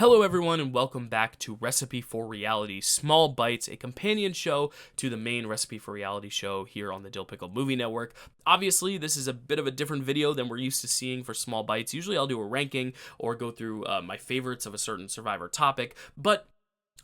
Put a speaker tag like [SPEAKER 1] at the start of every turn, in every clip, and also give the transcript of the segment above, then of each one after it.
[SPEAKER 1] Hello everyone and welcome back to Recipe for Reality Small Bites, a companion show to the main Recipe for Reality show here on the Dill Pickle Movie Network. Obviously, this is a bit of a different video than we're used to seeing for Small Bites. Usually I'll do a ranking or go through my favorites of a certain Survivor topic, but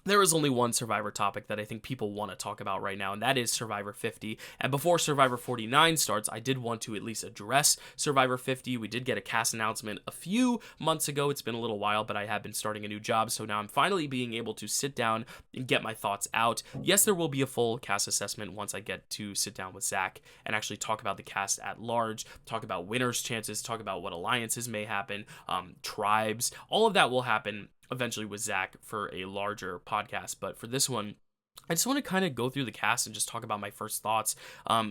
[SPEAKER 1] there is only one Survivor topic that I think people want to talk about right now, and that is Survivor 50. And before Survivor 49 starts, I did want to at least address Survivor 50. We did get a cast announcement a few months ago. It's been a little while, but I have been starting a new job, so now I'm finally being able to sit down and get my thoughts out. Yes, there will be a full cast assessment once I get to sit down with Zach and actually talk about the cast at large, talk about winners' chances, talk about what alliances may happen, tribes. All of that will happen eventually with Zach for a larger podcast, but for this one, I just want to kind of go through the cast and just talk about my first thoughts.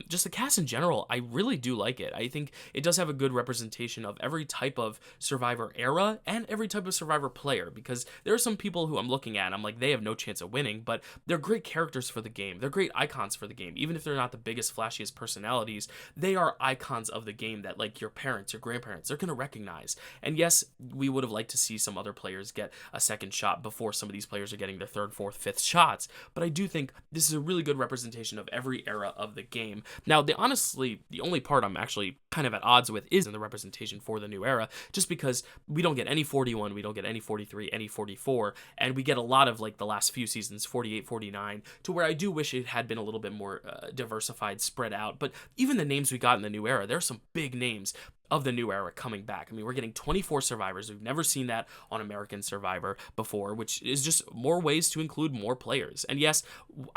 [SPEAKER 1] Just the cast in general, I really do like it. I think it does have a good representation of every type of Survivor era and every type of Survivor player, because there are some people who I'm looking at and I'm like, they have no chance of winning, but they're great characters for the game. They're great icons for the game. Even if they're not the biggest, flashiest personalities, they are icons of the game that like your parents, your grandparents, they're going to recognize. And yes, we would have liked to see some other players get a second shot before some of these players are getting their third, fourth, fifth shots, but I do think this is a really good representation of every era of the game. Now, the only part I'm actually kind of at odds with is in the representation for the new era, just because we don't get any 41, we don't get any 43, any 44, and we get a lot of like the last few seasons, 48, 49, to where I do wish it had been a little bit more diversified, spread out. But even the names we got in the new era, there are some big names of the new era coming back. I mean, we're getting 24 survivors. We've never seen that on American Survivor before, which is just more ways to include more players. And yes,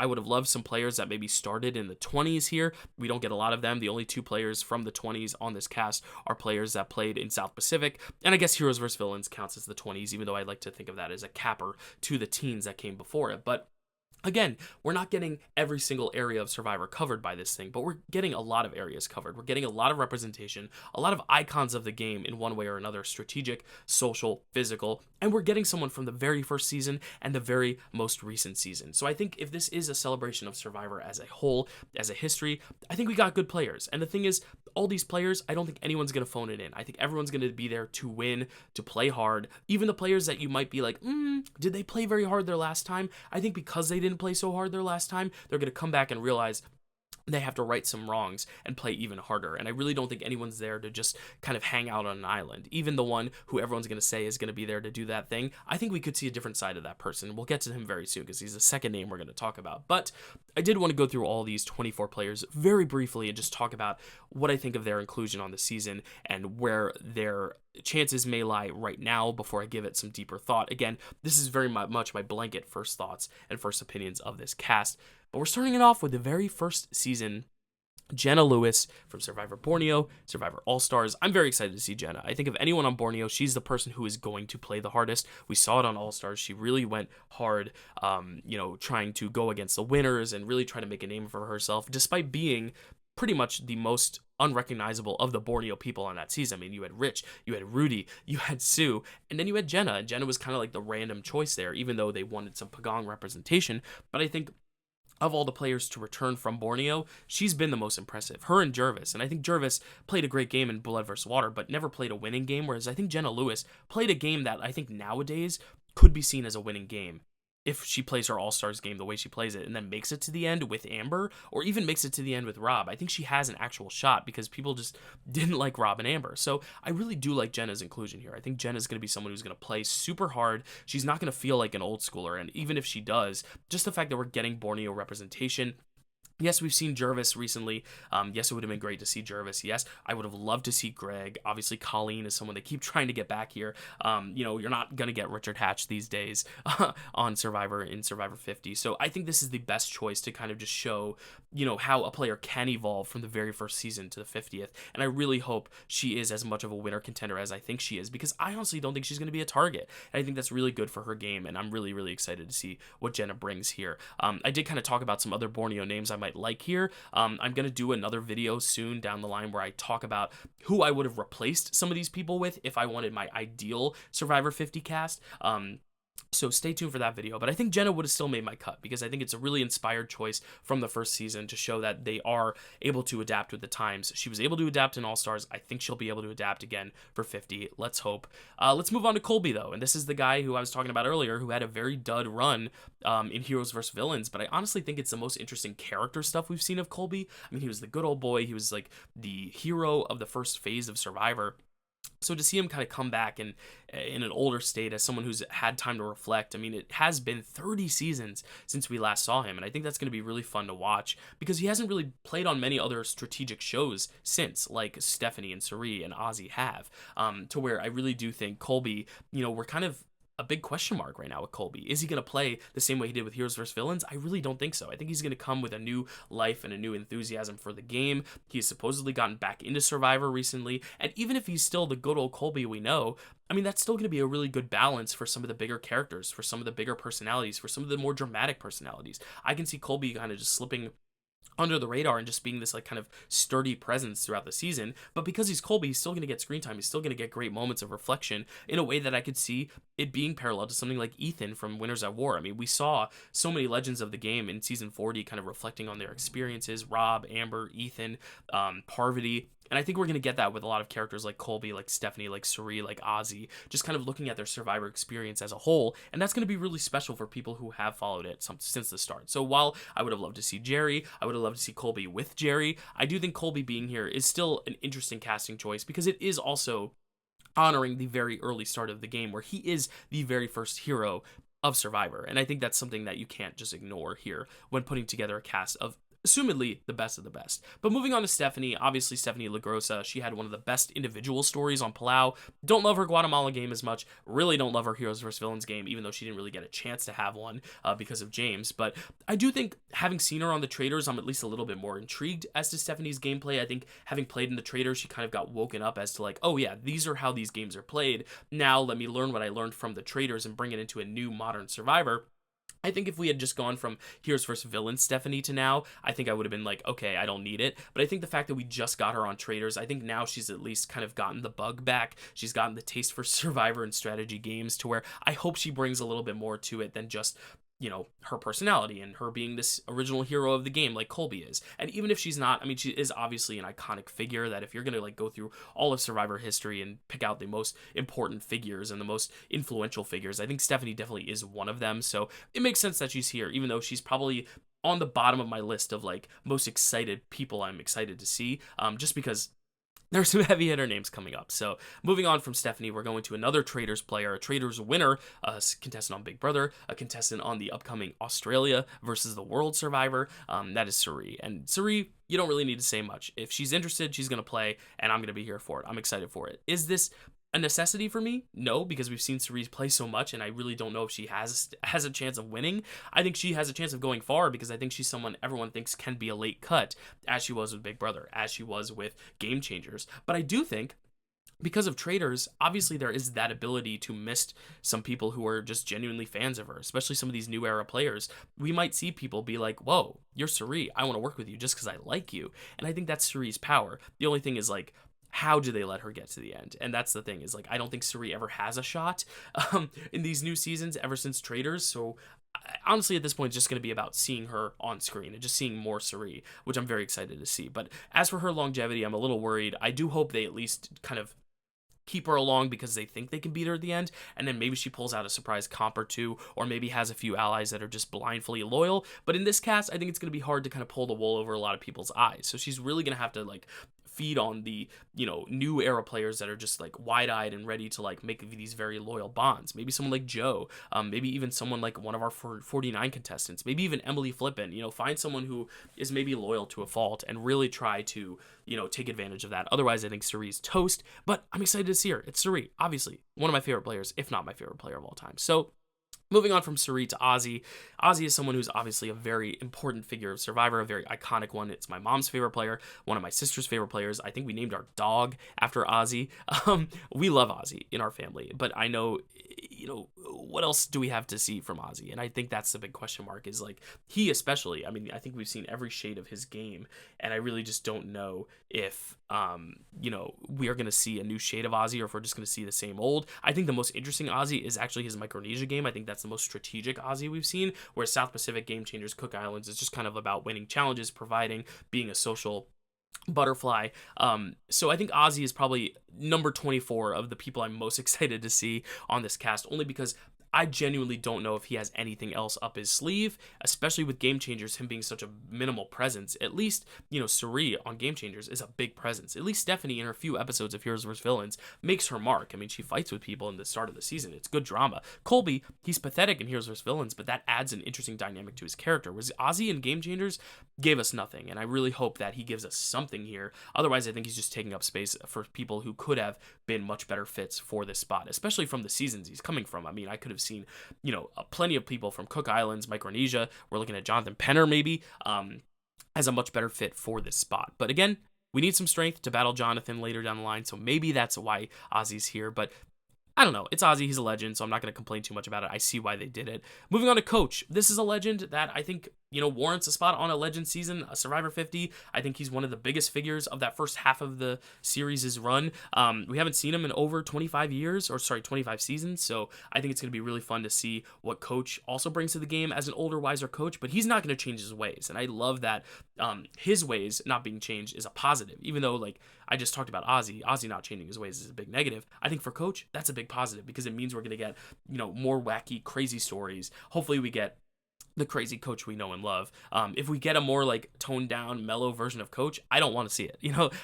[SPEAKER 1] I would have loved some players that maybe started in the 20s here. We don't get a lot of them. The only two players from the 20s on this cast are players that played in South Pacific. And I guess Heroes vs. Villains counts as the 20s, even though I like to think of that as a capper to the teens that came before it. But again, we're not getting every single area of Survivor covered by this thing, but we're getting a lot of areas covered. We're getting a lot of representation, a lot of icons of the game in one way or another, strategic, social, physical, and we're getting someone from the very first season and the very most recent season. So I think if this is a celebration of Survivor as a whole, as a history, I think we got good players. And the thing is, all these players, I don't think anyone's going to phone it in. I think everyone's going to be there to win, to play hard. Even the players that you might be like, did they play very hard their last time? I think because they didn't play so hard their last time, they're going to come back and realize they have to right some wrongs and play even harder. And I really don't think anyone's there to just kind of hang out on an island. Even the one who everyone's going to say is going to be there to do that thing, I think we could see a different side of that person. We'll get to him very soon because he's the second name we're going to talk about. But I did want to go through all these 24 players very briefly and just talk about what I think of their inclusion on the season and where their chances may lie right now before I give it some deeper thought. Again, this is very much my blanket first thoughts and first opinions of this cast. But we're starting it off with the very first season, Jenna Lewis from Survivor Borneo, Survivor All-Stars. I'm very excited to see Jenna. I think of anyone on Borneo, she's the person who is going to play the hardest. We saw it on All-Stars. She really went hard, trying to go against the winners and really try to make a name for herself, despite being pretty much the most unrecognizable of the Borneo people on that season. I mean, you had Rich, you had Rudy, you had Sue, and then you had Jenna. And Jenna was kind of like the random choice there, even though they wanted some Pagong representation. But I think of all the players to return from Borneo, she's been the most impressive. Her and Jervis. And I think Jervis played a great game in Blood vs. Water, but never played a winning game, whereas I think Jenna Lewis played a game that I think nowadays could be seen as a winning game if she plays her All-Stars game the way she plays it and then makes it to the end with Amber, or even makes it to the end with Rob. I think she has an actual shot because people just didn't like Rob and Amber. So I really do like Jenna's inclusion here. I think Jenna's going to be someone who's going to play super hard. She's not going to feel like an old schooler, and even if she does, just the fact that we're getting Borneo representation. Yes, we've seen Jervis recently. Yes, it would have been great to see Jervis. Yes, I would have loved to see Greg. Obviously, Colleen is someone they keep trying to get back here. You're not going to get Richard Hatch these days on Survivor in Survivor 50. So I think this is the best choice to kind of just show, how a player can evolve from the very first season to the 50th. And I really hope she is as much of a winner contender as I think she is, because I honestly don't think she's going to be a target. And I think that's really good for her game. And I'm really, really excited to see what Jenna brings here. I did kind of talk about some other Borneo names I might like here. I'm going to do another video soon down the line where I talk about who I would have replaced some of these people with if I wanted my ideal Survivor 50 cast. So stay tuned for that video. But I think Jenna would have still made my cut because I think it's a really inspired choice from the first season to show that they are able to adapt with the times. She was able to adapt in All Stars. I think she'll be able to adapt again for 50. Let's hope. Let's move on to Colby, though. And this is the guy who I was talking about earlier who had a very dud run in Heroes vs. Villains. But I honestly think it's the most interesting character stuff we've seen of Colby. I mean, he was the good old boy. He was like the hero of the first phase of Survivor. So to see him kind of come back and in an older state as someone who's had time to reflect, I mean, it has been 30 seasons since we last saw him, and I think that's going to be really fun to watch because he hasn't really played on many other strategic shows since, like Stephanie and Suri and Ozzy have, to where I really do think Colby, we're kind of a big question mark right now with Colby. Is he going to play the same way he did with Heroes vs. Villains? I really don't think so. I think he's going to come with a new life and a new enthusiasm for the game. He's supposedly gotten back into Survivor recently, and even if he's still the good old Colby we know, I mean, that's still going to be a really good balance for some of the bigger characters, for some of the bigger personalities, for some of the more dramatic personalities. I can see Colby kind of just slipping under the radar and just being this like kind of sturdy presence throughout the season. But because he's Colby, he's still going to get screen time. He's still going to get great moments of reflection in a way that I could see it being parallel to something like Ethan from Winners at War. I mean, we saw so many legends of the game in season 40 kind of reflecting on their experiences. Rob, Amber, Ethan, Parvati. And I think we're going to get that with a lot of characters like Colby, like Stephanie, like Suri, like Ozzy, just kind of looking at their Survivor experience as a whole. And that's going to be really special for people who have followed it since the start. So while I would have loved to see Jerry, I would have loved to see Colby with Jerry, I do think Colby being here is still an interesting casting choice because it is also honoring the very early start of the game where he is the very first hero of Survivor. And I think that's something that you can't just ignore here when putting together a cast of assumedly the best of the best. But moving on to Stephanie, obviously Stephanie LaGrossa, she had one of the best individual stories on Palau. Don't love her Guatemala game as much, really don't love her Heroes vs. Villains game, even though she didn't really get a chance to have one because of James. But I do think having seen her on the Traders, I'm at least a little bit more intrigued as to Stephanie's gameplay. I think having played in the Traders, she kind of got woken up as to like, oh yeah, these are how these games are played. Now let me learn what I learned from the Traders and bring it into a new modern Survivor. I think if we had just gone from Heroes vs. Villains Stephanie to now, I think I would have been like, okay, I don't need it. But I think the fact that we just got her on Traders, I think now she's at least kind of gotten the bug back. She's gotten the taste for Survivor and strategy games to where I hope she brings a little bit more to it than just her personality and her being this original hero of the game like Colby is. And even if she's not, I mean, she is obviously an iconic figure that if you're going to like go through all of Survivor history and pick out the most important figures and the most influential figures, I think Stephanie definitely is one of them. So it makes sense that she's here, even though she's probably on the bottom of my list of like most excited people I'm excited to see, just because there's some heavy hitter names coming up. So moving on from Stephanie, we're going to another Traders player, a Traders winner, a contestant on Big Brother, a contestant on the upcoming Australia versus the World Survivor. That is Suri. And Suri, you don't really need to say much. If she's interested, she's going to play, and I'm going to be here for it. I'm excited for it. Is this a necessity for me? No, because we've seen Suri play so much, and I really don't know if she has a chance of winning. I think she has a chance of going far because I think she's someone everyone thinks can be a late cut, as she was with Big Brother, as she was with Game Changers. But I do think because of Traders, obviously there is that ability to mist some people who are just genuinely fans of her, especially some of these new era players. We might see people be like, whoa, you're Suri, I want to work with you just because I like you. And I think that's Suri's power. The only thing is like, how do they let her get to the end? And that's the thing is like, I don't think Suri ever has a shot in these new seasons ever since Traders. So honestly, at this point, it's just going to be about seeing her on screen and just seeing more Suri, which I'm very excited to see. But as for her longevity, I'm a little worried. I do hope they at least kind of keep her along because they think they can beat her at the end, and then maybe she pulls out a surprise comp or two, or maybe has a few allies that are just blindly loyal. But in this cast, I think it's going to be hard to kind of pull the wool over a lot of people's eyes. So she's really going to have to like feed on the new era players that are just like wide-eyed and ready to like make these very loyal bonds. Maybe someone like Joe, maybe even someone like one of our 49 contestants, maybe even Emily Flippin. Find someone who is maybe loyal to a fault and really try to take advantage of that. Otherwise, I think Suri's toast, but I'm excited to see her. It's Suri, obviously one of my favorite players, if not my favorite player of all time. So moving on from Suri to Ozzy. Ozzy is someone who's obviously a very important figure of Survivor, a very iconic one. It's my mom's favorite player, one of my sister's favorite players. I think we named our dog after Ozzy. We love Ozzy in our family, but I know what else do we have to see from Ozzy? And I think that's the big question mark, is like, he especially, I mean, I think we've seen every shade of his game, and I really just don't know if, we are going to see a new shade of Ozzy, or if we're just going to see the same old. I think the most interesting Ozzy is actually his Micronesia game. I think that's the most strategic Ozzy we've seen, where South Pacific, Game Changers, Cook Islands is just kind of about winning challenges, providing, being a social butterfly. So I think Ozzy is probably number 24 of the people I'm most excited to see on this cast, only because I genuinely don't know if he has anything else up his sleeve, especially with Game Changers, him being such a minimal presence. At least, Suri on Game Changers is a big presence. At least Stephanie, in her few episodes of Heroes vs. Villains, makes her mark. I mean, she fights with people in the start of the season. It's good drama. Colby, he's pathetic in Heroes vs. Villains, but that adds an interesting dynamic to his character. Whereas Ozzy in Game Changers gave us nothing, and I really hope that he gives us something here. Otherwise, I think he's just taking up space for people who could have been much better fits for this spot, especially from the seasons he's coming from. I mean, I could have seen, plenty of people from Cook Islands, Micronesia. We're looking at Jonathan Penner maybe, as a much better fit for this spot. But again, we need some strength to battle Jonathan later down the line, so maybe that's why Ozzy's here. But I don't know. It's Ozzy. He's a legend, so I'm not going to complain too much about it. I see why they did it. Moving on to Coach. This is a legend that I think, warrants a spot on a legend season, a Survivor 50. I think he's one of the biggest figures of that first half of the series' run. We haven't seen him in over 25 seasons, so I think it's going to be really fun to see what Coach also brings to the game as an older, wiser coach, but he's not going to change his ways, and I love that his ways not being changed is a positive, even though, like I just talked about Ozzy not changing his ways is a big negative. I think for Coach, that's a big positive, because it means we're going to get, more wacky, crazy stories. Hopefully we get the crazy Coach we know and love. If we get a more like toned down, mellow version of Coach, I don't want to see it.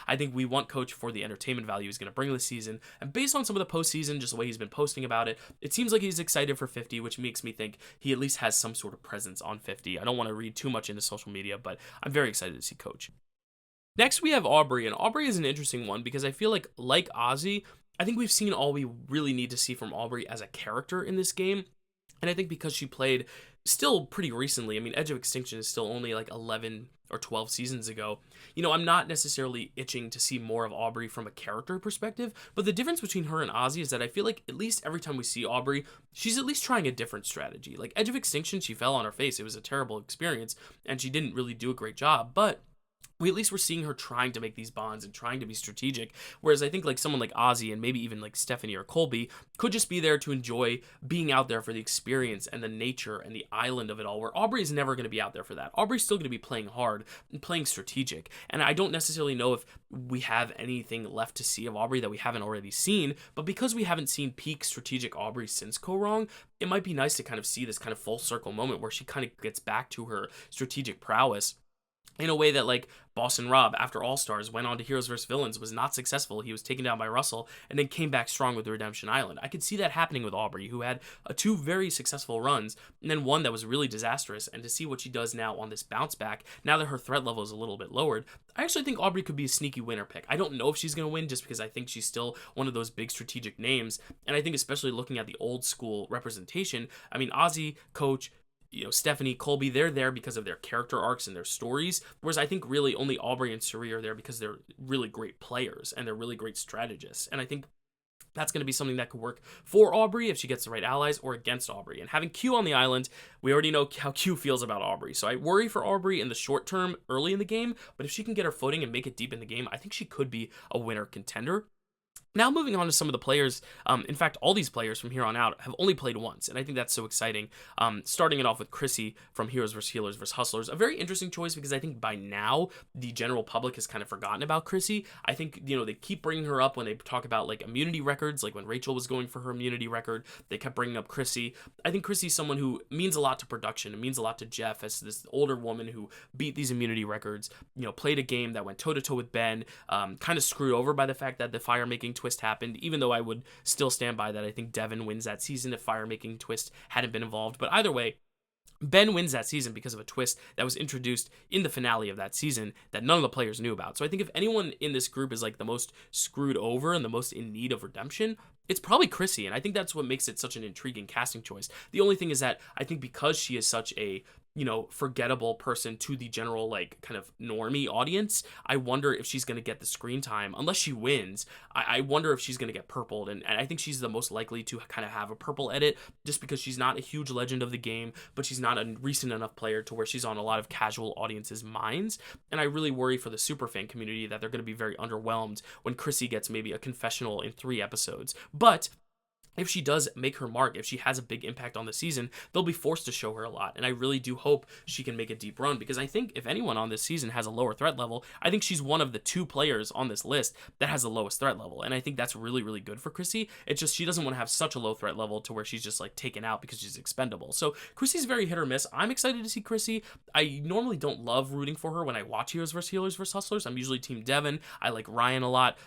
[SPEAKER 1] I think we want Coach for the entertainment value he's going to bring this season. And based on some of the postseason, just the way he's been posting about it, it seems like he's excited for 50, which makes me think he at least has some sort of presence on 50. I don't want to read too much into social media, but I'm very excited to see Coach. Next, we have Aubrey, and Aubrey is an interesting one because I feel like Ozzy, I think we've seen all we really need to see from Aubrey as a character in this game. And I think because she played still pretty recently, I mean, Edge of Extinction is still only like 11 or 12 seasons ago, I'm not necessarily itching to see more of Aubrey from a character perspective, but the difference between her and Ozzy is that I feel like at least every time we see Aubrey, she's at least trying a different strategy. Like Edge of Extinction, she fell on her face. It was a terrible experience, and she didn't really do a great job, but we at least were seeing her trying to make these bonds and trying to be strategic, whereas I think like someone like Ozzy and maybe even like Stephanie or Colby could just be there to enjoy being out there for the experience and the nature and the island of it all, where Aubrey is never going to be out there for that. Aubrey's still going to be playing hard and playing strategic, and I don't necessarily know if we have anything left to see of Aubrey that we haven't already seen, but because we haven't seen peak strategic Aubrey since Go Wrong, it might be nice to kind of see this kind of full circle moment where she kind of gets back to her strategic prowess in a way that like Boston Rob, after All-Stars, went on to Heroes vs. Villains, was not successful. He was taken down by Russell and then came back strong with the Redemption Island. I could see that happening with Aubrey, who had two very successful runs and then one that was really disastrous. And to see what she does now on this bounce back, now that her threat level is a little bit lowered, I actually think Aubrey could be a sneaky winner pick. I don't know if she's going to win just because I think she's still one of those big strategic names. And I think especially looking at the old school representation, I mean, Ozzy, Coach, Stephanie, Colby, they're there because of their character arcs and their stories, whereas I think really only Aubrey and Suri are there because they're really great players and they're really great strategists. And I think that's going to be something that could work for Aubrey if she gets the right allies, or against Aubrey. And having Q on the island, we already know how Q feels about Aubrey. So I worry for Aubrey in the short term early in the game, but if she can get her footing and make it deep in the game, I think she could be a winner contender. Now moving on to some of the players, in fact, all these players from here on out have only played once, and I think that's so exciting. Starting it off with Chrissy from Heroes vs. Healers vs. Hustlers, a very interesting choice because I think by now the general public has kind of forgotten about Chrissy. I think, they keep bringing her up when they talk about like immunity records, like when Rachel was going for her immunity record, they kept bringing up Chrissy. I think Chrissy's someone who means a lot to production. It means a lot to Jeff as this older woman who beat these immunity records, played a game that went toe-to-toe with Ben, kind of screwed over by the fact that the fire-making twist happened, even though I would still stand by that. I think Devin wins that season if fire-making twist hadn't been involved. But either way, Ben wins that season because of a twist that was introduced in the finale of that season that none of the players knew about. So I think if anyone in this group is like the most screwed over and the most in need of redemption, it's probably Chrissy, and I think that's what makes it such an intriguing casting choice. The only thing is that I think because she is such a forgettable person to the general, like, kind of normie audience. I wonder if she's going to get the screen time. Unless she wins, I wonder if she's going to get purpled. And I think she's the most likely to kind of have a purple edit, just because she's not a huge legend of the game, but she's not a recent enough player to where she's on a lot of casual audiences' minds. And I really worry for the superfan community that they're going to be very underwhelmed when Chrissy gets maybe a confessional in 3 episodes. But if she does make her mark, if she has a big impact on the season, they'll be forced to show her a lot. And I really do hope she can make a deep run, because I think if anyone on this season has a lower threat level, I think she's one of the 2 players on this list that has the lowest threat level. And I think that's really, really good for Chrissy. It's just she doesn't want to have such a low threat level to where she's just like taken out because she's expendable. So Chrissy's very hit or miss. I'm excited to see Chrissy. I normally don't love rooting for her when I watch Heroes vs. Hustlers. I'm usually Team Devin. I like Ryan a lot.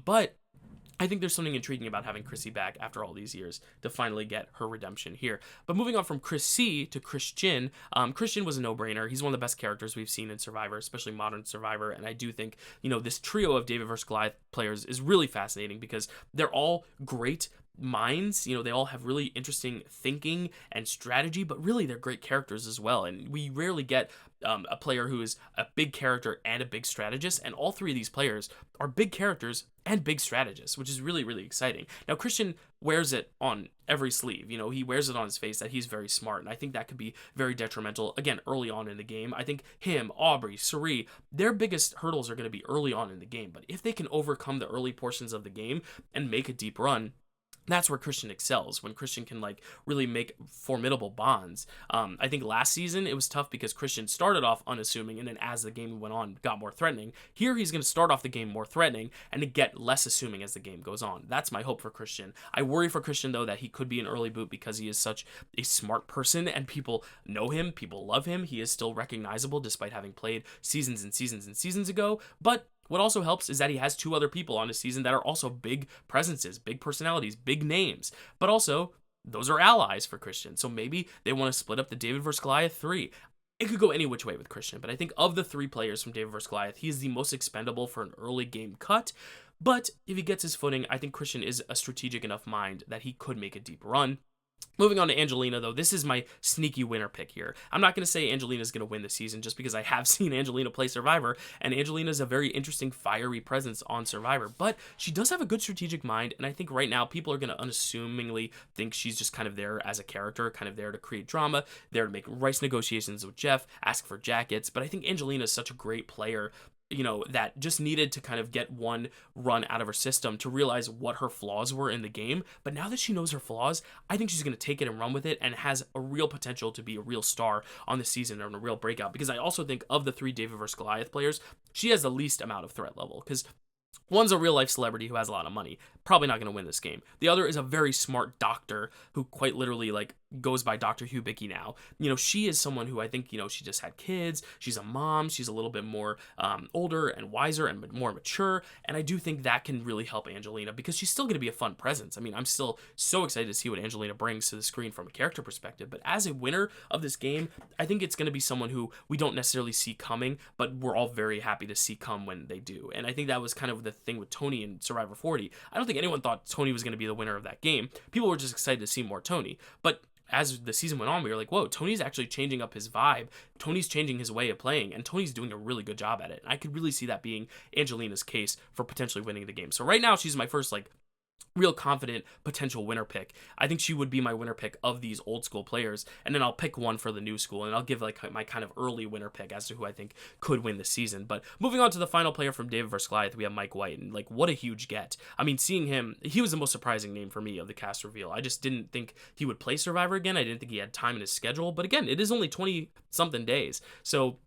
[SPEAKER 1] But I think there's something intriguing about having Chrissy back after all these years to finally get her redemption here. But moving on from Chrissy to Christian, Christian was a no-brainer. He's one of the best characters we've seen in Survivor, especially modern Survivor. And I do think, this trio of David vs. Goliath players is really fascinating because they're all great minds. They all have really interesting thinking and strategy, but really they're great characters as well. And we rarely get a player who is a big character and a big strategist, and all 3 of these players are big characters and big strategists, which is really, really exciting. Now, Christian wears it on every sleeve. He wears it on his face that he's very smart, and I think that could be very detrimental, again, early on in the game. I think him, Aubrey, Suri, their biggest hurdles are going to be early on in the game, but if they can overcome the early portions of the game and make a deep run, that's where Christian excels, when Christian can really make formidable bonds. I think last season it was tough because Christian started off unassuming, and then as the game went on, got more threatening. Here he's going to start off the game more threatening and to get less assuming as the game goes on. That's my hope for Christian. I worry for Christian, though, that he could be an early boot because he is such a smart person and people know him, people love him. He is still recognizable despite having played seasons and seasons and seasons ago, but what also helps is that he has 2 other people on his season that are also big presences, big personalities, big names. But also, those are allies for Christian. So maybe they want to split up the David vs. Goliath 3. It could go any which way with Christian, but I think of the 3 players from David vs. Goliath, he is the most expendable for an early game cut. But if he gets his footing, I think Christian is a strategic enough mind that he could make a deep run. Moving on to Angelina, though, this is my sneaky winner pick here. I'm not going to say Angelina's going to win the season just because I have seen Angelina play Survivor, and Angelina's a very interesting, fiery presence on Survivor, but she does have a good strategic mind, and I think right now people are going to unassumingly think she's just kind of there as a character, kind of there to create drama, there to make rice negotiations with Jeff, ask for jackets, but I think Angelina is such a great player that just needed to kind of get one run out of her system to realize what her flaws were in the game. But now that she knows her flaws, I think she's going to take it and run with it and has a real potential to be a real star on the season and a real breakout. Because I also think of the 3 David vs. Goliath players, she has the least amount of threat level because one's a real life celebrity who has a lot of money, probably not going to win this game. The other is a very smart doctor who quite literally goes by Dr. Hubicki now. She is someone who I think, she just had kids. She's a mom. She's a little bit more older and wiser and more mature. And I do think that can really help Angelina because she's still going to be a fun presence. I mean, I'm still so excited to see what Angelina brings to the screen from a character perspective. But as a winner of this game, I think it's going to be someone who we don't necessarily see coming, but we're all very happy to see come when they do. And I think that was kind of the thing with Tony in Survivor 40. I don't think anyone thought Tony was going to be the winner of that game. People were just excited to see more Tony. But as the season went on, we were like, whoa, Tony's actually changing up his vibe. Tony's changing his way of playing, and Tony's doing a really good job at it. And I could really see that being Angelina's case for potentially winning the game. So right now, she's my first, real confident potential winner pick. I think she would be my winner pick of these old school players, and then I'll pick one for the new school, and I'll give my kind of early winner pick as to who I think could win the season. But moving on to the final player from David vs. Goliath, we have Mike White, and what a huge get. I mean, seeing him, he was the most surprising name for me of the cast reveal. I just didn't think he would play Survivor again. I didn't think he had time in his schedule, but again, it is only 20 something days. So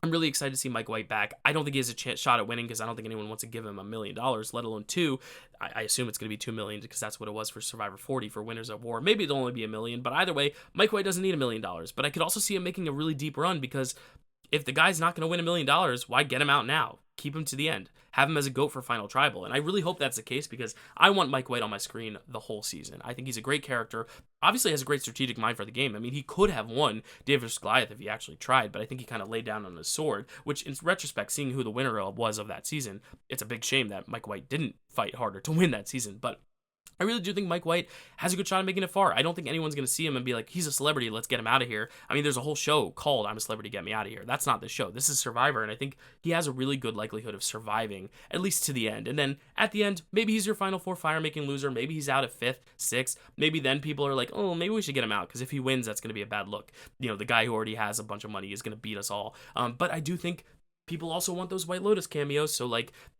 [SPEAKER 1] I'm really excited to see Mike White back. I don't think he has a shot at winning because I don't think anyone wants to give him $1 million, let alone 2. I assume it's going to be 2 million because that's what it was for Survivor 40 for Winners of War. Maybe it'll only be $1 million, but either way, Mike White doesn't need $1 million. But I could also see him making a really deep run because if the guy's not going to win $1 million, why get him out now? Keep him to the end. Have him as a GOAT for Final Tribal. And I really hope that's the case because I want Mike White on my screen the whole season. I think he's a great character. Obviously has a great strategic mind for the game. I mean, he could have won David vs. Goliath if he actually tried, but I think he kind of laid down on his sword, which in retrospect, seeing who the winner was of that season, it's a big shame that Mike White didn't fight harder to win that season. But I really do think Mike White has a good shot at making it far. I don't think anyone's going to see him and be like, he's a celebrity, let's get him out of here. I mean, there's a whole show called I'm a Celebrity, Get Me Out of Here. That's not the show. This is Survivor, and I think he has a really good likelihood of surviving, at least to the end. And then at the end, maybe he's your Final Four fire-making loser. Maybe he's out at 5th, 6th. Maybe then people are like, oh, maybe we should get him out, because if he wins, that's going to be a bad look. The guy who already has a bunch of money is going to beat us all. But I do think people also want those White Lotus cameos, so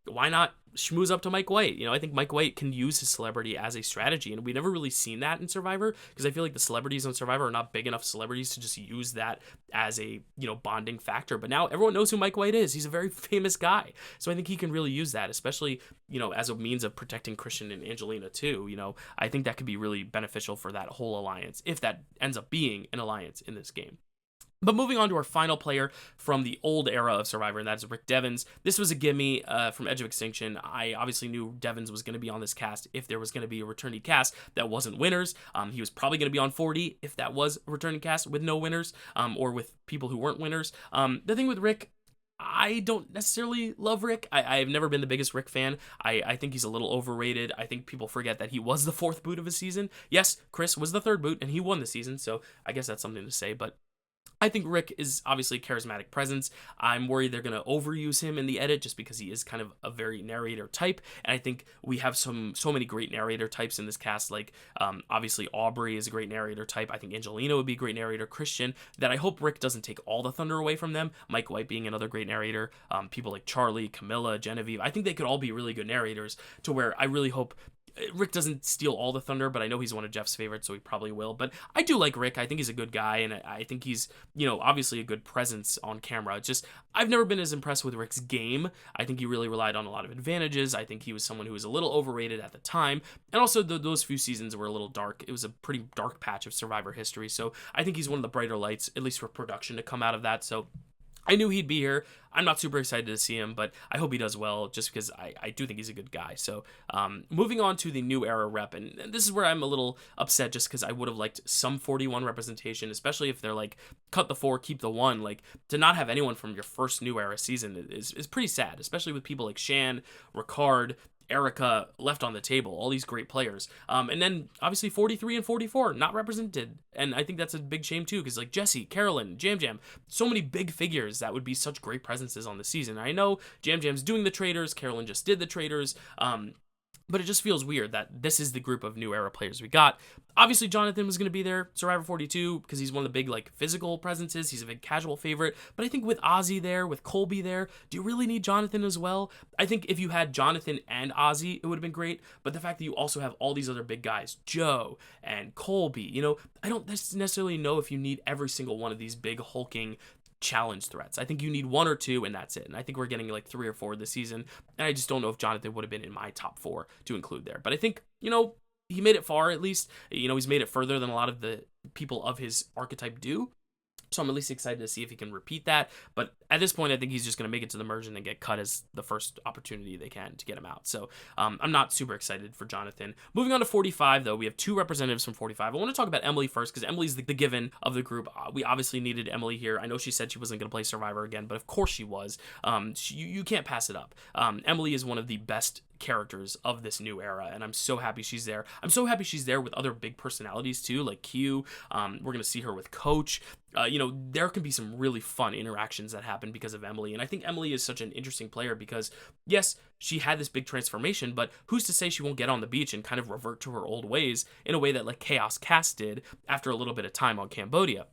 [SPEAKER 1] why not schmooze up to Mike White? I think Mike White can use his celebrity as a strategy, and we never really seen that in Survivor, because I feel like the celebrities on Survivor are not big enough celebrities to just use that as a bonding factor. But now everyone knows who Mike White is. He's a very famous guy, so I think he can really use that, especially as a means of protecting Christian and Angelina too. I think that could be really beneficial for that whole alliance, if that ends up being an alliance in this game. But moving on to our final player from the old era of Survivor, and that's Rick Devens. This was a gimme from Edge of Extinction. I obviously knew Devens was going to be on this cast if there was going to be a returning cast that wasn't winners. He was probably going to be on 40 if that was a returning cast with no winners, or with people who weren't winners. The thing with Rick, I don't necessarily love Rick. I've never been the biggest Rick fan. I think he's a little overrated. I think people forget that he was the 4th boot of a season. Yes, Chris was the 3rd boot, and he won the season, so I guess that's something to say, but I think Rick is obviously a charismatic presence. I'm worried they're going to overuse him in the edit just because he is kind of a very narrator type. And I think we have so many great narrator types in this cast. Obviously Aubrey is a great narrator type. I think Angelina would be a great narrator. Christian, that I hope Rick doesn't take all the thunder away from them. Mike White being another great narrator. People like Charlie, Camilla, Genevieve. I think they could all be really good narrators, to where I really hope Rick doesn't steal all the thunder, but I know he's one of Jeff's favorites, so he probably will. But I do like Rick. I think he's a good guy, and I think he's, obviously a good presence on camera. It's just, I've never been as impressed with Rick's game. I think he really relied on a lot of advantages. I think he was someone who was a little overrated at the time. And also, those few seasons were a little dark. It was a pretty dark patch of Survivor history. So I think he's one of the brighter lights, at least for production, to come out of that. So I knew he'd be here. I'm not super excited to see him, but I hope he does well, just because I do think he's a good guy. So moving on to the new era rep, and this is where I'm a little upset, just because I would have liked some 41 representation, especially if they're cut the 4, keep the 1. To not have anyone from your first new era season is pretty sad, especially with people like Shan, Ricard, Erica left on the table, all these great players. And then obviously 43 and 44 not represented. And I think that's a big shame too, because Jesse, Carolyn, Jam Jam, so many big figures that would be such great presences on the season. I know Jam Jam's doing the Traders, Carolyn just did the Traders, but it just feels weird that this is the group of new era players we got. Obviously, Jonathan was going to be there, Survivor 42, because he's one of the big, physical presences. He's a big casual favorite. But I think with Ozzy there, with Colby there, do you really need Jonathan as well? I think if you had Jonathan and Ozzy, it would have been great. But the fact that you also have all these other big guys, Joe and Colby, I don't necessarily know if you need every single one of these big, hulking challenge threats. I think you need 1 or 2, and that's it. And I think we're getting 3 or 4 this season, and I just don't know if Jonathan would have been in my top 4 to include there. But I think, he made it far, at least. He's made it further than a lot of the people of his archetype do. So I'm at least excited to see if he can repeat that. But at this point, I think he's just going to make it to the merge and then get cut as the first opportunity they can to get him out. So I'm not super excited for Jonathan. Moving on to 45, though, we have 2 representatives from 45. I want to talk about Emily first, because Emily's the given of the group. We obviously needed Emily here. I know she said she wasn't going to play Survivor again, but of course she was. You can't pass it up. Emily is one of the best characters of this new era, and I'm so happy she's there. I'm so happy she's there with other big personalities too, like Q. We're gonna see her with Coach. There can be some really fun interactions that happen because of Emily, and I think Emily is such an interesting player because, yes, she had this big transformation, but who's to say she won't get on the beach and kind of revert to her old ways in a way that Chaos Cast did after a little bit of time on Cambodia?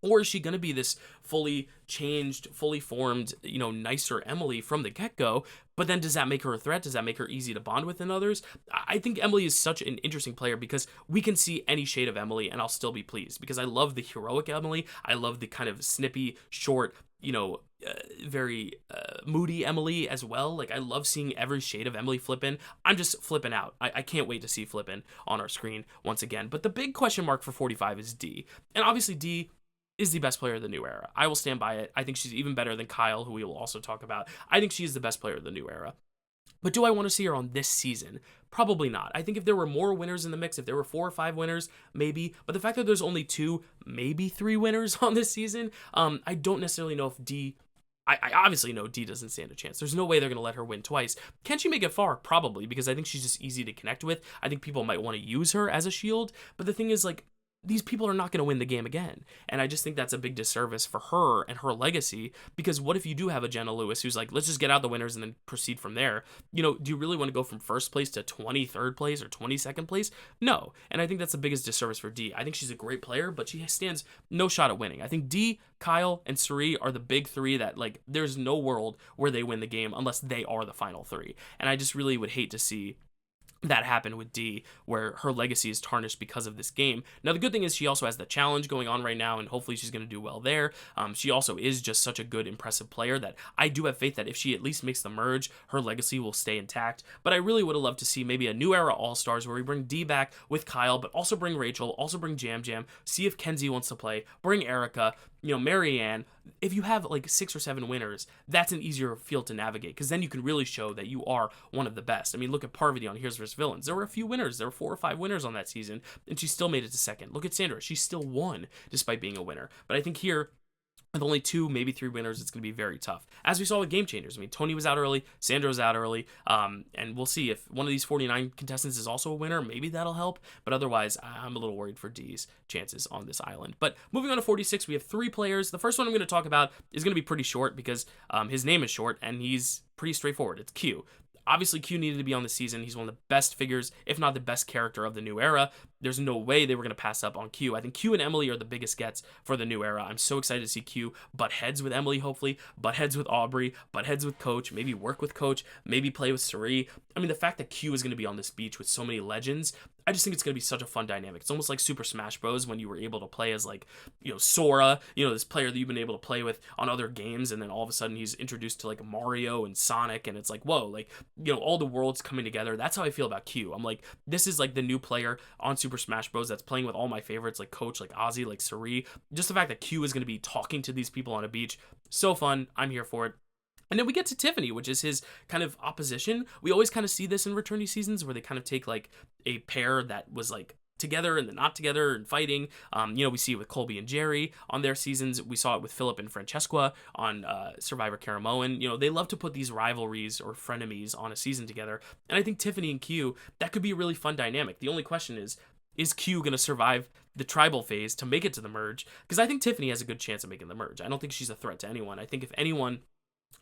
[SPEAKER 1] Or is she going to be this fully changed, fully formed, nicer Emily from the get-go? But then does that make her a threat? Does that make her easy to bond with than others? I think Emily is such an interesting player because we can see any shade of Emily and I'll still be pleased, because I love the heroic Emily. I love the kind of snippy, short, very moody Emily as well. I love seeing every shade of Emily flippin'. I'm just flipping out. I can't wait to see flippin' on our screen once again. But the big question mark for 45 is D. And obviously D is the best player of the new era. I will stand by it. I think she's even better than Kyle, who we will also talk about. I think she is the best player of the new era. But do I want to see her on this season? Probably not. I think if there were more winners in the mix, if there were 4 or 5 winners, maybe. But the fact that there's only 2, maybe 3 winners on this season, I don't necessarily know if D I obviously know D doesn't stand a chance. There's no way they're going to let her win twice. Can she make it far? Probably, because I think she's just easy to connect with. I think people might want to use her as a shield, but the thing is, like, these people are not going to win the game again. And I just think that's a big disservice for her and her legacy, because what if you do have a Jenna Lewis who's like, let's just get out the winners and then proceed from there? You know, do you really want to go from first place to 23rd place or 22nd place? No. And I think that's the biggest disservice for D. I think she's a great player, but she stands no shot at winning. I think D, Kyle, and Suri are the big three that, like, there's no world where they win the game unless they are the final three. And I just really would hate to see that happened with D, where her legacy is tarnished because of this game. Now, the good thing is she also has the challenge going on right now, and hopefully she's going to do well there. She also is just such a good, impressive player that I do have faith that if she at least makes the merge, her legacy will stay intact. But I really would have loved to see maybe a new era All-Stars where we bring D back with Kyle, but also bring Rachel, also bring Jam Jam, see if Kenzie wants to play, bring Erica, you know, Marianne. If you have like 6 or 7 winners, that's an easier field to navigate, because then you can really show that you are one of the best. I mean, look at Parvati on Heroes vs. Villains. There were a few winners. There were 4 or 5 winners on that season, and she still made it to second. Look at Sandra. She still won despite being a winner. But I think here, with only 2, maybe 3 winners, it's going to be very tough. As we saw with Game Changers, I mean, Tony was out early, Sandra was out early, and we'll see if one of these 49 contestants is also a winner. Maybe that'll help, but otherwise, I'm a little worried for D's chances on this island. But moving on to 46, we have 3 players. The first one I'm going to talk about is going to be pretty short because his name is short, and he's pretty straightforward. It's Q. Obviously, Q needed to be on the season. He's one of the best figures, if not the best character of the new era. There's no way they were going to pass up on Q. I think Q and Emily are the biggest gets for the new era. I'm so excited to see Q butt heads with Emily, hopefully, butt heads with Aubrey, butt heads with Coach, maybe work with Coach, maybe play with Suri. I mean, the fact that Q is going to be on this beach with so many legends, I just think it's going to be such a fun dynamic. It's almost like Super Smash Bros. When you were able to play as, like, you know, Sora, you know, this player that you've been able to play with on other games, and then all of a sudden he's introduced to, like, Mario and Sonic, and it's like, whoa, like, you know, all the worlds coming together. That's how I feel about Q. I'm like, this is like the new player on Super Smash Bros. That's playing with all my favorites, like Coach, like Ozzy, like Suri. Just the fact that Q is going to be talking to these people on a beach, so fun. I'm here for it. And then we get to Tiffany, which is his kind of opposition. We always kind of see this in returnee seasons where they kind of take like a pair that was like together and then not together and fighting. You know, we see it with Colby and Jerry on their seasons. We saw it with Philip and Francesca on Survivor Karamoan. You know, they love to put these rivalries or frenemies on a season together. And I think Tiffany and Q, that could be a really fun dynamic. The only question is Q going to survive the tribal phase to make it to the merge? Because I think Tiffany has a good chance of making the merge. I don't think she's a threat to anyone. I think if anyone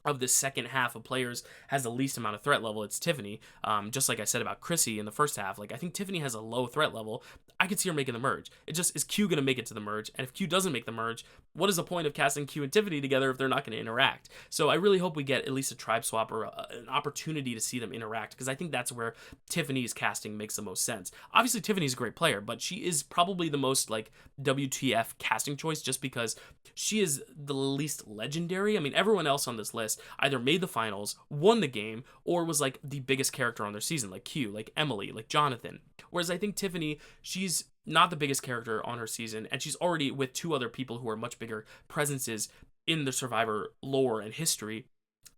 [SPEAKER 1] of the second half of players has the least amount of threat level, it's Tiffany. Just like I said about Chrissy in the first half, like I think Tiffany has a low threat level. I could see her making the merge. It just, is Q going to make it to the merge? And if Q doesn't make the merge, what is the point of casting Q and Tiffany together if they're not going to interact? So I really hope we get at least a tribe swap or an opportunity to see them interact, because I think that's where Tiffany's casting makes the most sense. Obviously, Tiffany's a great player, but she is probably the most like WTF casting choice just because she is the least legendary. I mean, everyone else on this list either made the finals, won the game, or was like the biggest character on their season, like Q, like Emily, like Jonathan. Whereas I think Tiffany, she's not the biggest character on her season, and she's already with 2 other people who are much bigger presences in the Survivor lore and history.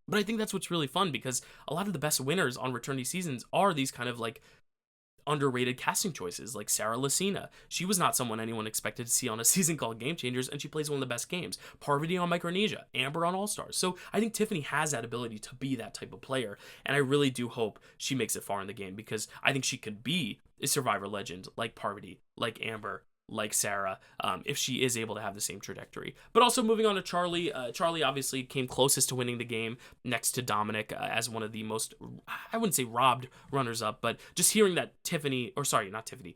[SPEAKER 1] But I think that's what's really fun, because a lot of the best winners on returnee seasons are these kind of like underrated casting choices, like Sarah Lucina. She was not someone anyone expected to see on a season called Game Changers, and she plays one of the best games. Parvati on Micronesia, Amber on All Stars. So I think Tiffany has that ability to be that type of player, and I really do hope she makes it far in the game, because I think she could be a Survivor legend like Parvati, like Amber, like Sarah, if she is able to have the same trajectory. But also moving on to Charlie. Charlie obviously came closest to winning the game next to Dominic as one of the most, I wouldn't say robbed runners-up, but just hearing that Tiffany, or sorry, not Tiffany,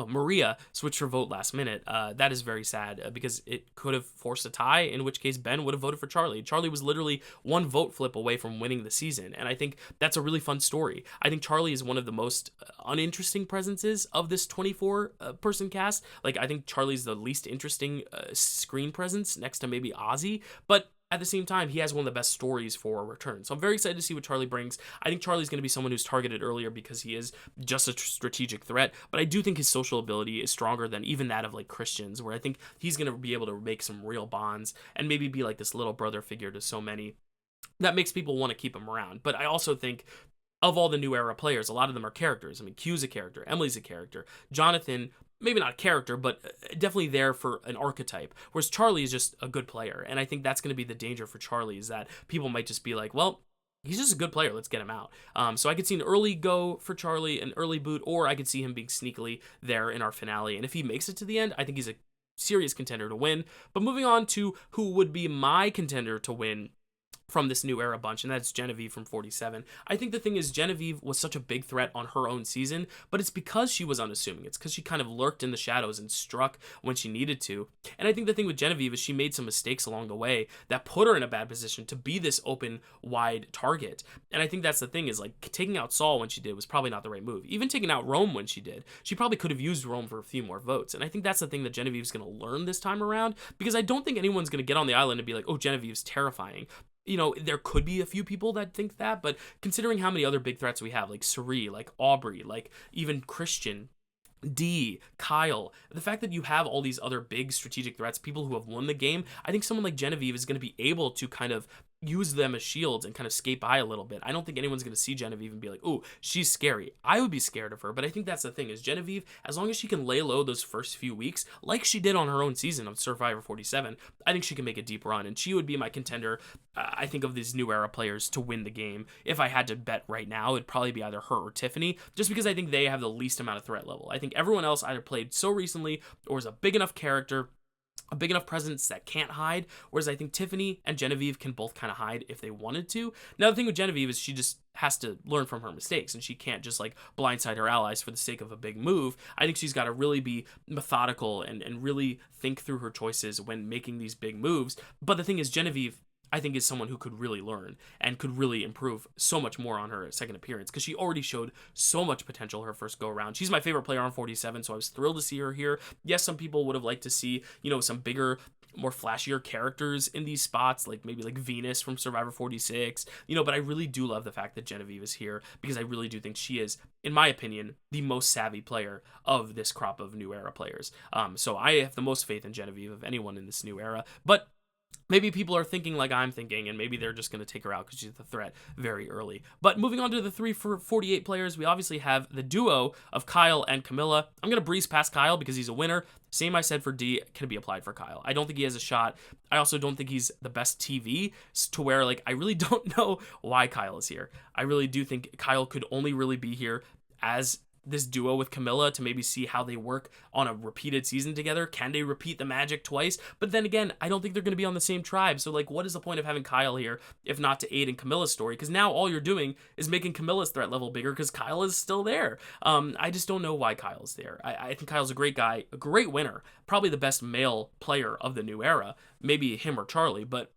[SPEAKER 1] Maria switched her vote last minute. That is very sad because it could have forced a tie, in which case Ben would have voted for Charlie. Charlie was literally 1 vote flip away from winning the season, and I think that's a really fun story. I think Charlie is one of the most uninteresting presences of this 24-person cast. Like, I think Charlie's the least interesting screen presence next to maybe Ozzy, but at the same time, he has one of the best stories for a return. So I'm very excited to see what Charlie brings. I think Charlie's going to be someone who's targeted earlier because he is just a strategic threat, but I do think his social ability is stronger than even that of like Christian's, where I think he's going to be able to make some real bonds and maybe be like this little brother figure to so many that makes people want to keep him around. But I also think of all the new era players, a lot of them are characters. I mean, Q's a character, Emily's a character, Jonathan maybe not a character, but definitely there for an archetype. Whereas Charlie is just a good player. And I think that's going to be the danger for Charlie, is that people might just be like, well, he's just a good player. Let's get him out. So I could see an early go for Charlie, an early boot, or I could see him being sneakily there in our finale. And if he makes it to the end, I think he's a serious contender to win. But moving on to who would be my contender to win from this new era bunch, and that's Genevieve from 47. I think the thing is, Genevieve was such a big threat on her own season, but it's because she was unassuming. It's because she kind of lurked in the shadows and struck when she needed to. And I think the thing with Genevieve is she made some mistakes along the way that put her in a bad position to be this open, wide target. And I think that's the thing, is like taking out Saul when she did was probably not the right move. Even taking out Rome when she did, she probably could have used Rome for a few more votes. And I think that's the thing that Genevieve's going to learn this time around, because I don't think anyone's going to get on the island and be like, oh, Genevieve's terrifying. You know, there could be a few people that think that, but considering how many other big threats we have, like Suri, like Aubrey, like even Christian, D, Kyle, the fact that you have all these other big strategic threats, people who have won the game, I think someone like Genevieve is going to be able to kind of use them as shields and kind of skate by a little bit. I don't think anyone's going to see Genevieve and be like, oh, she's scary. I would be scared of her, but I think that's the thing, is Genevieve, as long as she can lay low those first few weeks, like she did on her own season of Survivor 47, I think she can make a deep run, and she would be my contender, I think, of these new era players to win the game. If I had to bet right now, it'd probably be either her or Tiffany, just because I think they have the least amount of threat level. I think everyone else either played so recently or is a big enough character, a big enough presence that can't hide, whereas I think Tiffany and Genevieve can both kind of hide if they wanted to. Now, the thing with Genevieve is she just has to learn from her mistakes, and she can't just like blindside her allies for the sake of a big move. I think she's got to really be methodical and really think through her choices when making these big moves. But the thing is, Genevieve, I think, is someone who could really learn and could really improve so much more on her second appearance, because she already showed so much potential her first go around. She's my favorite player on 47, so I was thrilled to see her here. Yes, some people would have liked to see, you know, some bigger, more flashier characters in these spots, like maybe like Venus from Survivor 46, you know, but I really do love the fact that Genevieve is here, because I really do think she is, in my opinion, the most savvy player of this crop of new era players. So I have the most faith in Genevieve of anyone in this new era, but maybe people are thinking like I'm thinking, and maybe they're just going to take her out because she's the threat very early. But moving on to the 3 for 48 players, we obviously have the duo of Kyle and Camilla. I'm going to breeze past Kyle because he's a winner. Same I said for D can be applied for Kyle. I don't think he has a shot. I also don't think he's the best TV, to where like I really don't know why Kyle is here. I really do think Kyle could only really be here as this duo with Camilla to maybe see how they work on a repeated season together. Can they repeat the magic twice? But then again, I don't think they're going to be on the same tribe. So like, what is the point of having Kyle here if not to aid in Camilla's story? Because now all you're doing is making Camilla's threat level bigger because Kyle is still there. I just don't know why Kyle's there. I think Kyle's a great guy, a great winner, probably the best male player of the new era, maybe him or Charlie, but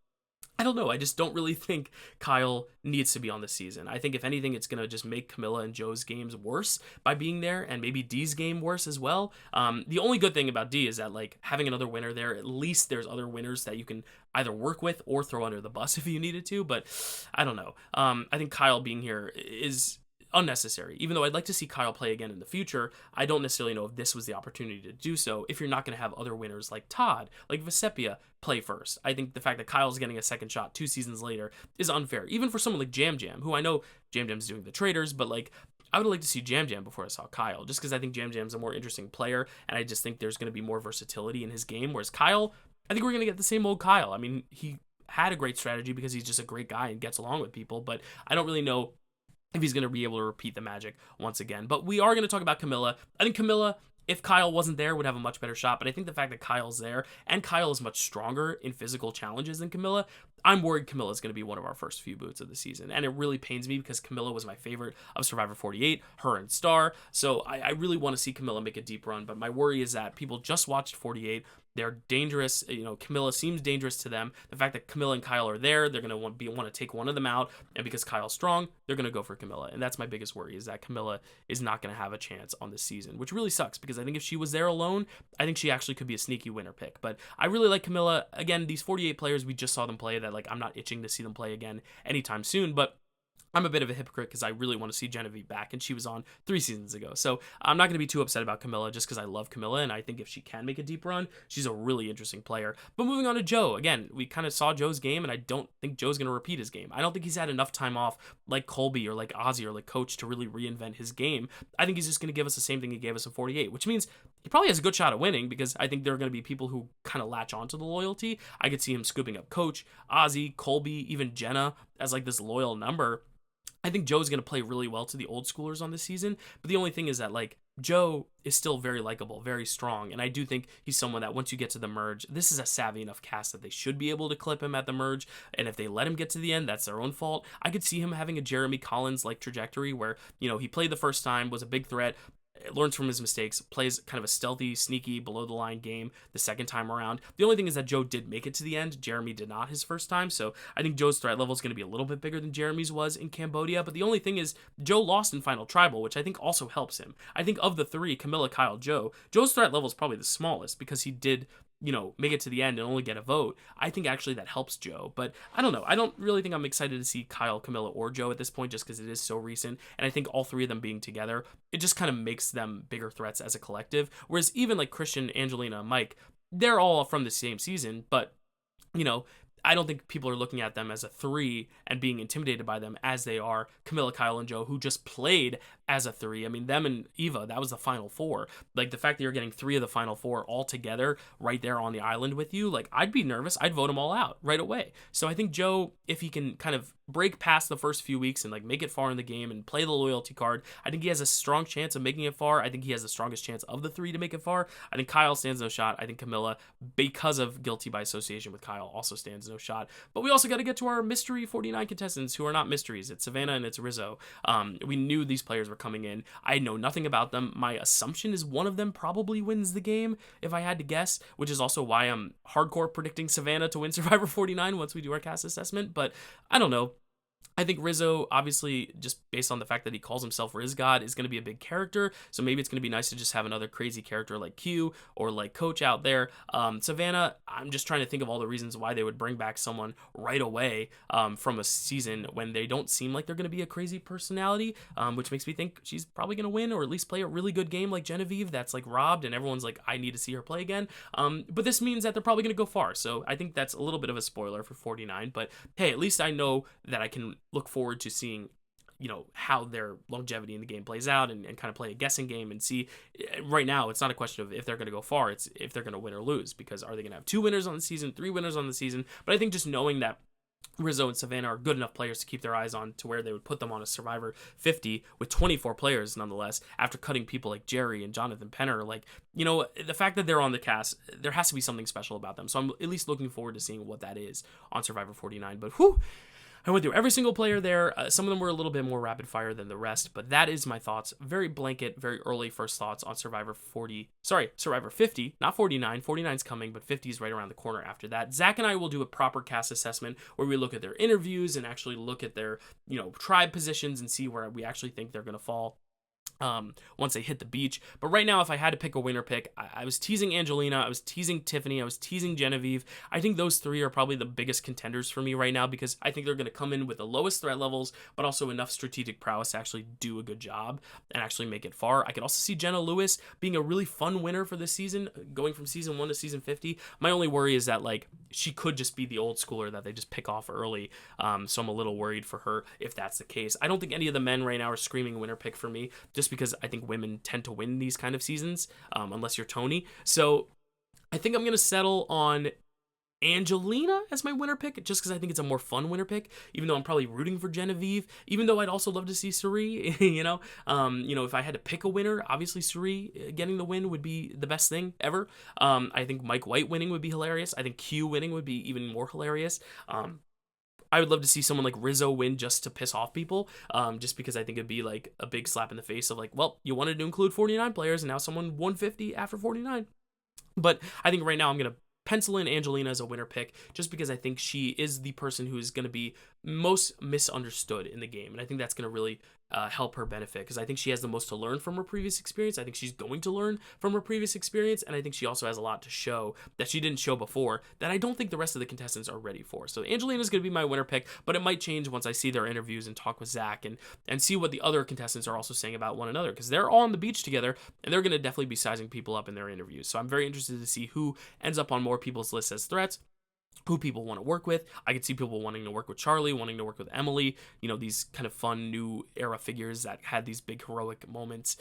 [SPEAKER 1] I don't know. I just don't really think Kyle needs to be on this season. I think if anything, it's going to just make Camilla and Joe's games worse by being there, and maybe D's game worse as well. The only good thing about D is that like having another winner there, at least there's other winners that you can either work with or throw under the bus if you needed to. But I don't know. I think Kyle being here is unnecessary. Even though I'd like to see Kyle play again in the future, I don't necessarily know if this was the opportunity to do so if you're not going to have other winners like Todd, like Vesepia, play first. I think the fact that Kyle's getting a second shot 2 seasons later is unfair, even for someone like Jam Jam, who I know Jam Jam's doing the traders, but like I would like to see Jam Jam before I saw Kyle, just because I think Jam Jam's a more interesting player, and I just think there's going to be more versatility in his game, whereas Kyle, I think we're going to get the same old Kyle. I mean, he had a great strategy because he's just a great guy and gets along with people, but I don't really know if he's going to be able to repeat the magic once again. But we are going to talk about Camilla. I think Camilla, if Kyle wasn't there, would have a much better shot. But I think the fact that Kyle's there, and Kyle is much stronger in physical challenges than Camilla, I'm worried Camilla is going to be one of our first few boots of the season. And it really pains me because Camilla was my favorite of Survivor 48, her and Star. So I really want to see Camilla make a deep run. But my worry is that people just watched 48. They're dangerous. You know, Camilla seems dangerous to them. The fact that Camilla and Kyle are there, they're going to want to take one of them out. And because Kyle's strong, they're going to go for Camilla. And that's my biggest worry, is that Camilla is not going to have a chance on this season, which really sucks because I think if she was there alone, I think she actually could be a sneaky winner pick. But I really like Camilla. Again, these 48 players, we just saw them play that like I'm not itching to see them play again anytime soon. But I'm a bit of a hypocrite because I really want to see Genevieve back, and she was on 3 seasons ago. So I'm not going to be too upset about Camilla just because I love Camilla, and I think if she can make a deep run, she's a really interesting player. But moving on to Joe, again, we kind of saw Joe's game, and I don't think Joe's going to repeat his game. I don't think he's had enough time off like Colby or like Ozzy or like Coach to really reinvent his game. I think he's just going to give us the same thing he gave us in 48, which means he probably has a good shot at winning because I think there are going to be people who kind of latch onto the loyalty. I could see him scooping up Coach, Ozzy, Colby, even Jenna as like this loyal number. I think Joe's going to play really well to the old schoolers on this season, but the only thing is that like Joe is still very likable, very strong, and I do think he's someone that once you get to the merge, this is a savvy enough cast that they should be able to clip him at the merge, and if they let him get to the end, that's their own fault. I could see him having a Jeremy Collins like trajectory where, you know, he played the first time, was a big threat, learns from his mistakes, plays kind of a stealthy, sneaky, below-the-line game the second time around. The only thing is that Joe did make it to the end. Jeremy did not his first time, so I think Joe's threat level is going to be a little bit bigger than Jeremy's was in Cambodia, but the only thing is Joe lost in Final Tribal, which I think also helps him. I think of the three, Camilla, Kyle, Joe, Joe's threat level is probably the smallest because he did, you know, make it to the end and only get a vote. I think actually that helps Joe, but I don't know. I don't really think I'm excited to see Kyle, Camilla, or Joe at this point just because it is so recent, and I think all three of them being together, it just kind of makes them bigger threats as a collective, whereas even like Christian, Angelina, Mike, they're all from the same season, but, you know, I don't think people are looking at them as a three and being intimidated by them as they are Camilla, Kyle, and Joe, who just played as a three. I mean, them and Eva, that was the final four. Like, the fact that you're getting three of the final four all together right there on the island with you, like, I'd be nervous. I'd vote them all out right away. So I think Joe, if he can kind of break past the first few weeks and, like, make it far in the game and play the loyalty card, I think he has a strong chance of making it far. I think he has the strongest chance of the three to make it far. I think Kyle stands no shot. I think Camilla, because of guilty by association with Kyle, also stands no shot. But we also got to get to our mystery 49 contestants who are not mysteries. It's Savannah and it's Rizzo. We knew these players were coming in. I know nothing about them. My assumption is one of them probably wins the game, if I had to guess, which is also why I'm hardcore predicting Savannah to win Survivor 49 once we do our cast assessment. But I don't know. I think Rizzo, obviously, just based on the fact that he calls himself Riz God, is going to be a big character. So maybe it's going to be nice to just have another crazy character like Q or like Coach out there. Savannah, I'm just trying to think of all the reasons why they would bring back someone right away from a season when they don't seem like they're going to be a crazy personality, which makes me think she's probably going to win or at least play a really good game like Genevieve that's like robbed and everyone's like, I need to see her play again. But this means that they're probably going to go far. So I think that's a little bit of a spoiler for 49. But hey, at least I know that I can look forward to seeing, you know, how their longevity in the game plays out and kind of play a guessing game and see. Right now, it's not a question of if they're going to go far, it's if they're going to win or lose, because are they going to have 2 winners on the season, 3 winners on the season? But I think just knowing that Rizzo and Savannah are good enough players to keep their eyes on to where they would put them on a Survivor 50 with 24 players nonetheless, after cutting people like Jerry and Jonathan Penner, like, you know, the fact that they're on the cast, there has to be something special about them. So I'm at least looking forward to seeing what that is on Survivor 49. But whew, I went through every single player there. Some of them were a little bit more rapid fire than the rest, but that is my thoughts. Very blanket, very early first thoughts on Survivor 50, not 49. 49's coming, but 50 is right around the corner after that. Zach and I will do a proper cast assessment where we look at their interviews and actually look at their, you know, tribe positions and see where we actually think they're going to fall once they hit the beach. But right now, if I had to pick a winner pick, I was teasing Angelina, I was teasing Tiffany, I was teasing Genevieve. I think those three are probably the biggest contenders for me right now because I think they're going to come in with the lowest threat levels, but also enough strategic prowess to actually do a good job and actually make it far. I could also see Jenna Lewis being a really fun winner for this season, going from season 1 to season 50. My only worry is that, like, she could just be the old schooler that they just pick off early, so I'm a little worried for her if that's the case. I don't think any of the men right now are screaming winner pick for me, just because I think women tend to win these kind of seasons, unless you're Tony. So I think I'm going to settle on Angelina as my winner pick, just because I think it's a more fun winner pick, even though I'm probably rooting for Genevieve, even though I'd also love to see Suri, you know, if I had to pick a winner, obviously Suri getting the win would be the best thing ever. I think Mike White winning would be hilarious. I think Q winning would be even more hilarious. I would love to see someone like Rizzo win just to piss off people, just because I think it'd be like a big slap in the face of like, well, you wanted to include 49 players and now someone won 50 after 49. But I think right now I'm going to pencil in Angelina as a winner pick just because I think she is the person who is going to be most misunderstood in the game. And I think that's going to really help her benefit, because I think she has the most to learn from her previous experience. I think she's going to learn from her previous experience, and I think she also has a lot to show that she didn't show before that I don't think the rest of the contestants are ready for. So Angelina's going to be my winner pick, but it might change once I see their interviews and talk with Zach and see what the other contestants are also saying about one another, because they're all on the beach together and they're going to definitely be sizing people up in their interviews. So I'm very interested to see who ends up on more people's lists as threats, who people want to work with. I could see people wanting to work with Charlie, wanting to work with Emily, these kind of fun new era figures that had these big heroic moments.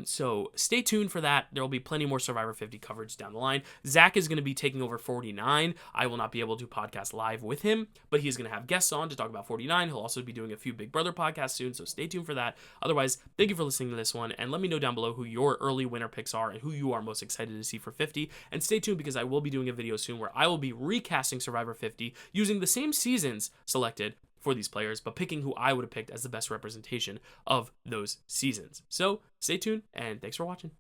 [SPEAKER 1] So stay tuned for that. There will be plenty more Survivor 50 coverage down the line. Zach is going to be taking over 49. I will not be able to podcast live with him, but he's going to have guests on to talk about 49. He'll also be doing a few Big Brother podcasts soon, so stay tuned for that. Otherwise, thank you for listening to this one, and let me know down below who your early winner picks are and who you are most excited to see for 50. And stay tuned, because I will be doing a video soon where I will be recasting Survivor 50 using the same seasons selected for these players, but picking who I would have picked as the best representation of those seasons. So stay tuned, and thanks for watching.